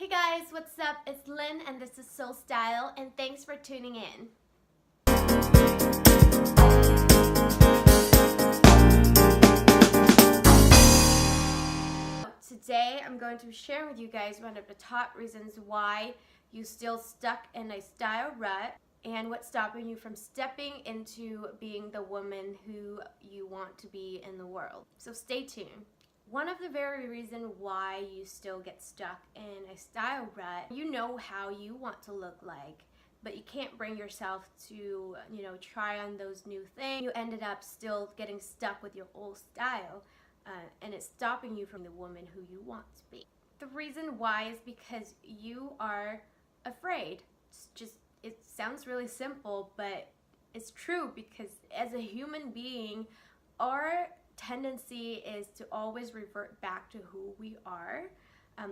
Hey guys, what's up? It's Lynn and this is Soul Style, and thanks for tuning in. Today I'm going to be sharing with you guys one of the top reasons why you still stuck in a style rut and what's stopping you from stepping into being the woman who you want to be in the world. So stay tuned. One of the very reasons why you still get stuck in a style rut, you know how you want to look like, but you can't bring yourself to, try on those new things. You ended up still getting stuck with your old style, and it's stopping you from the woman who you want to be. The reason why is because you are afraid. It sounds really simple, but it's true, because as a human being, our tendency is to always revert back to who we are,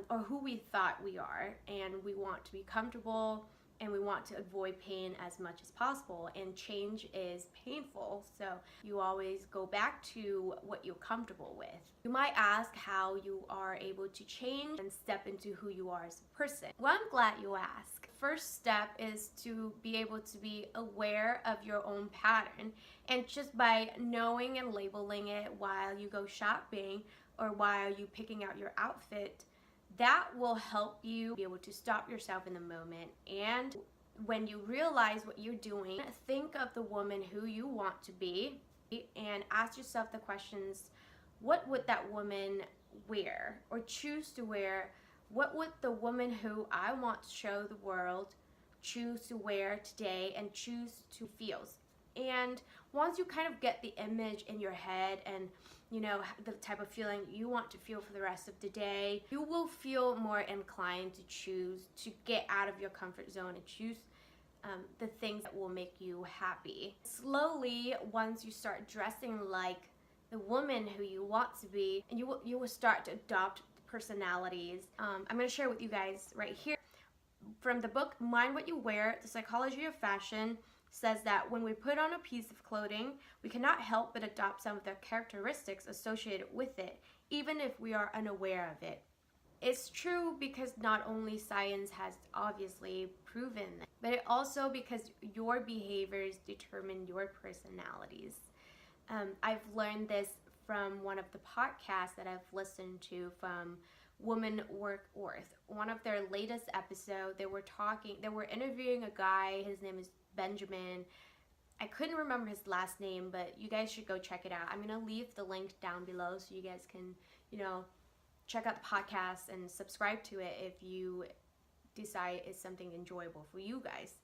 or who we thought we are, and we want to be comfortable and we want to avoid pain as much as possible, and change is painful, so you always go back to what you're comfortable with. You might ask how you are able to change and step into who you are as a person. Well, I'm glad you asked. First step is to be able to be aware of your own pattern, and just by knowing and labeling it while you go shopping or while you picking out your outfit, that will help you be able to stop yourself in the moment. And when you realize what you're doing, think of the woman who you want to be and ask yourself the questions: what would that woman wear or choose to wear? What would the woman who I want to show the world choose to wear today and choose to feel? And once you kind of get the image in your head and the type of feeling you want to feel for the rest of the day, you will feel more inclined to choose to get out of your comfort zone and choose the things that will make you happy. Slowly, once you start dressing like the woman who you want to be, and you will start to adopt personalities. I'm going to share with you guys right here from the book Mind What You Wear: The Psychology of Fashion. Says that when we put on a piece of clothing, we cannot help but adopt some of the characteristics associated with it, even if we are unaware of it. It's true because not only science has obviously proven that, but it also because your behaviors determine your personalities. I've learned this from one of the podcasts that I've listened to from Woman Work Earth. One of their latest episodes, they were interviewing a guy. His name is Benjamin. I couldn't remember his last name, but you guys should go check it out. I'm going to leave the link down below so you guys can, check out the podcast and subscribe to it if you decide it's something enjoyable for you guys.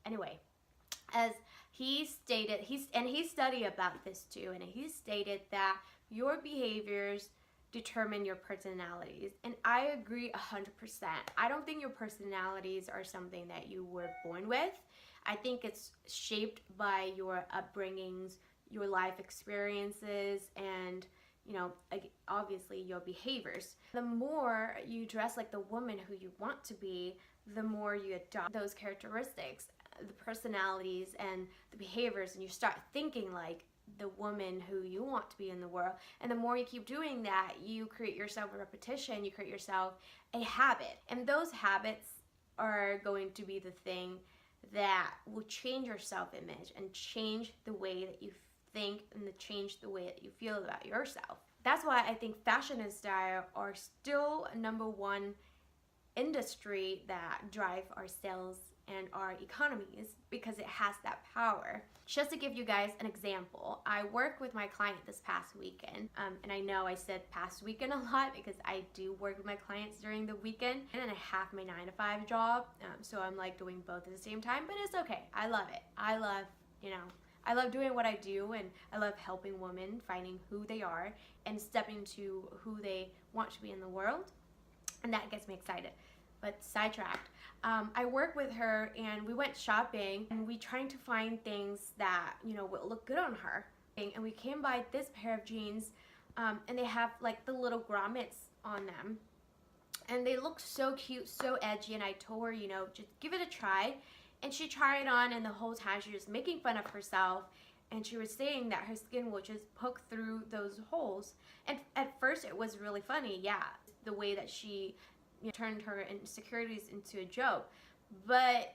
Anyway, as he stated, he studied about this too, and he stated that your behaviors determine your personalities, and I agree 100%. I don't think your personalities are something that you were born with. I think it's shaped by your upbringings, your life experiences, and obviously your behaviors. The more you dress like the woman who you want to be, the more you adopt those characteristics, the personalities and the behaviors, and you start thinking like the woman who you want to be in the world. And the more you keep doing that, you create yourself a repetition, you create yourself a habit. And those habits are going to be the thing that will change your self-image and change the way that you think and change the way that you feel about yourself. That's why I think fashion and style are still number one industry that drive our sales and our economies, because it has that power. Just to give you guys an example, I worked with my client this past weekend, and I know I said past weekend a lot because I do work with my clients during the weekend, and then I have my 9-to-5 job, so I'm like doing both at the same time, but it's okay. I love it. I love doing what I do, and I love helping women finding who they are and stepping to who they want to be in the world, and that gets me excited. But sidetracked. I work with her and we went shopping and we trying to find things that, would look good on her. And we came by this pair of jeans, and they have like the little grommets on them. And they look so cute, so edgy, and I told her, just give it a try. And she tried it on, and the whole time she was making fun of herself. And she was saying that her skin would just poke through those holes. And at first it was really funny, yeah, the way that she turned her insecurities into a joke. But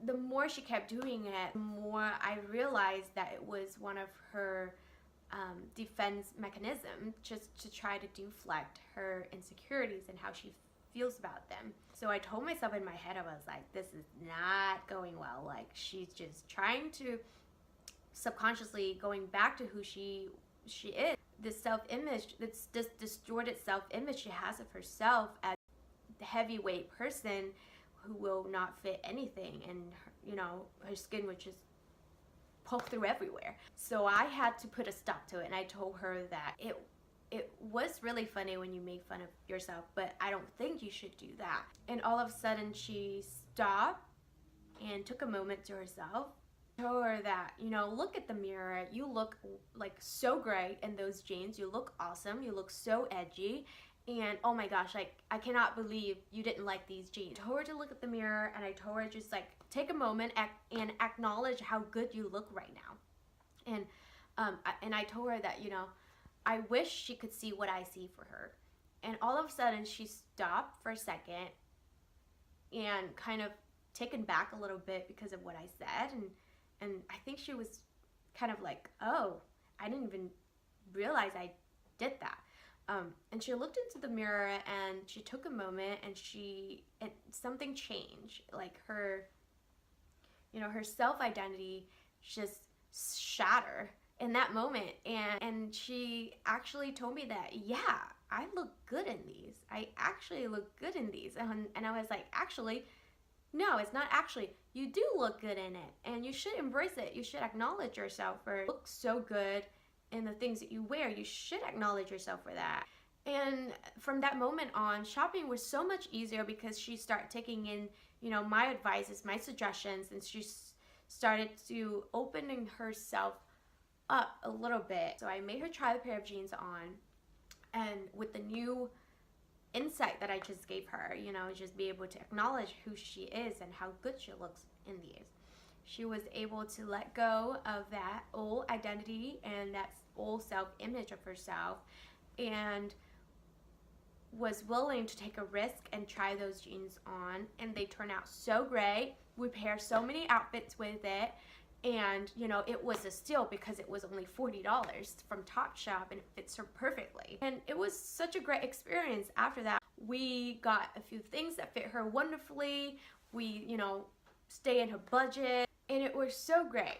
the more she kept doing it, the more I realized that it was one of her defense mechanism, just to try to deflect her insecurities and how she feels about them. So I told myself in my head, I was like, this is not going well. Like, she's just trying to subconsciously going back to who she is. This self-image, this distorted self-image she has of herself as the heavyweight person who will not fit anything, and her skin would just poke through everywhere. So I had to put a stop to it, and I told her that it was really funny when you make fun of yourself, but I don't think you should do that. And all of a sudden she stopped and took a moment to herself. I told her that, look at the mirror. You look like so great in those jeans. You look awesome. You look so edgy. And oh my gosh, like, I cannot believe you didn't like these jeans. I told her to look at the mirror, and I told her just like take a moment and acknowledge how good you look right now. And I told her that, I wish she could see what I see for her. And all of a sudden she stopped for a second and kind of taken back a little bit because of what I said. And I think she was kind of like, oh, I didn't even realize I did that. And she looked into the mirror, and she took a moment, and something changed. Like her self-identity just shattered in that moment. And she actually told me that, yeah, I look good in these. I actually look good in these. And I was like, actually, no, it's not actually. You do look good in it, and you should embrace it. You should acknowledge yourself for it. Look so good in the things that you wear. You should acknowledge yourself for that. And from that moment on, shopping was so much easier because she started taking in, my advices, my suggestions, and she started to opening herself up a little bit. So I made her try the pair of jeans on, and with the new insight that I just gave her, just be able to acknowledge who she is and how good she looks in these. She was able to let go of that old identity and that old self-image of herself, and was willing to take a risk and try those jeans on, and they turn out so great. We pair so many outfits with it, and it was a steal because it was only $40 from Topshop, and it fits her perfectly. And it was such a great experience. After that, we got a few things that fit her wonderfully. We stay in her budget, and it was so great.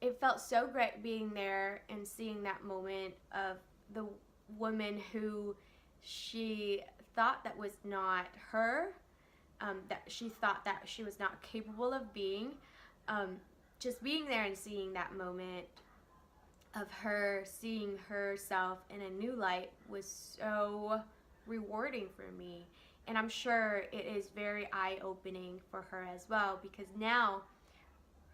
It felt so great being there and seeing that moment of the woman who she thought that was not her, that she thought that she was not capable of being. Just being there and seeing that moment of her seeing herself in a new light was so rewarding for me. And I'm sure it is very eye-opening for her as well, because now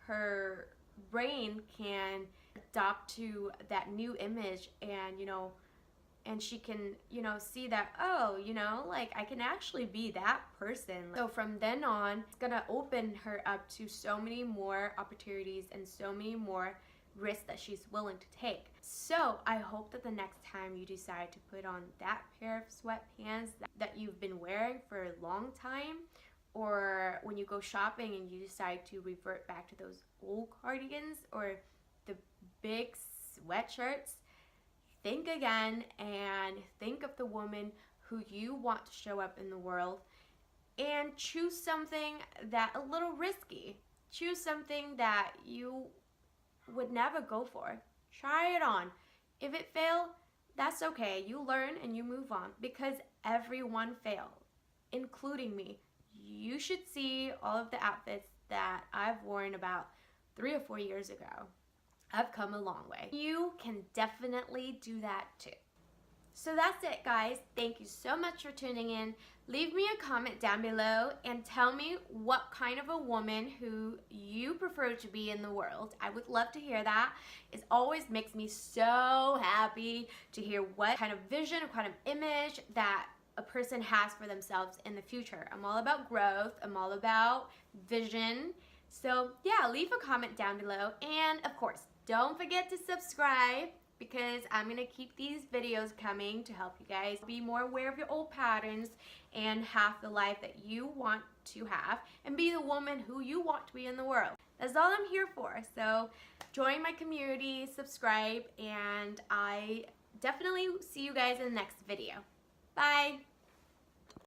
her brain can adopt to that new image, and and she can see that, oh, like, I can actually be that person. So from then on, it's gonna open her up to so many more opportunities and so many more risks that she's willing to take. So I hope that the next time you decide to put on that pair of sweatpants that you've been wearing for a long time, or when you go shopping and you decide to revert back to those old cardigans or the big sweatshirts, think again and think of the woman who you want to show up in the world, and choose something that a little risky. Choose something that you would never go for. Try it on. If it fails, that's okay. You learn and you move on, because everyone failed, including me. You should see all of the outfits that I've worn about 3 or 4 years ago. I've come a long way. You can definitely do that too. So that's it, guys. Thank you so much for tuning in. Leave me a comment down below and tell me what kind of a woman who you prefer to be in the world. I would love to hear that. It always makes me so happy to hear what kind of vision, what kind of image that a person has for themselves in the future. I'm all about growth. I'm all about vision. So yeah, leave a comment down below. And of course, don't forget to subscribe because I'm going to keep these videos coming to help you guys be more aware of your old patterns and have the life that you want to have and be the woman who you want to be in the world. That's all I'm here for. So join my community, subscribe, and I definitely see you guys in the next video. Bye!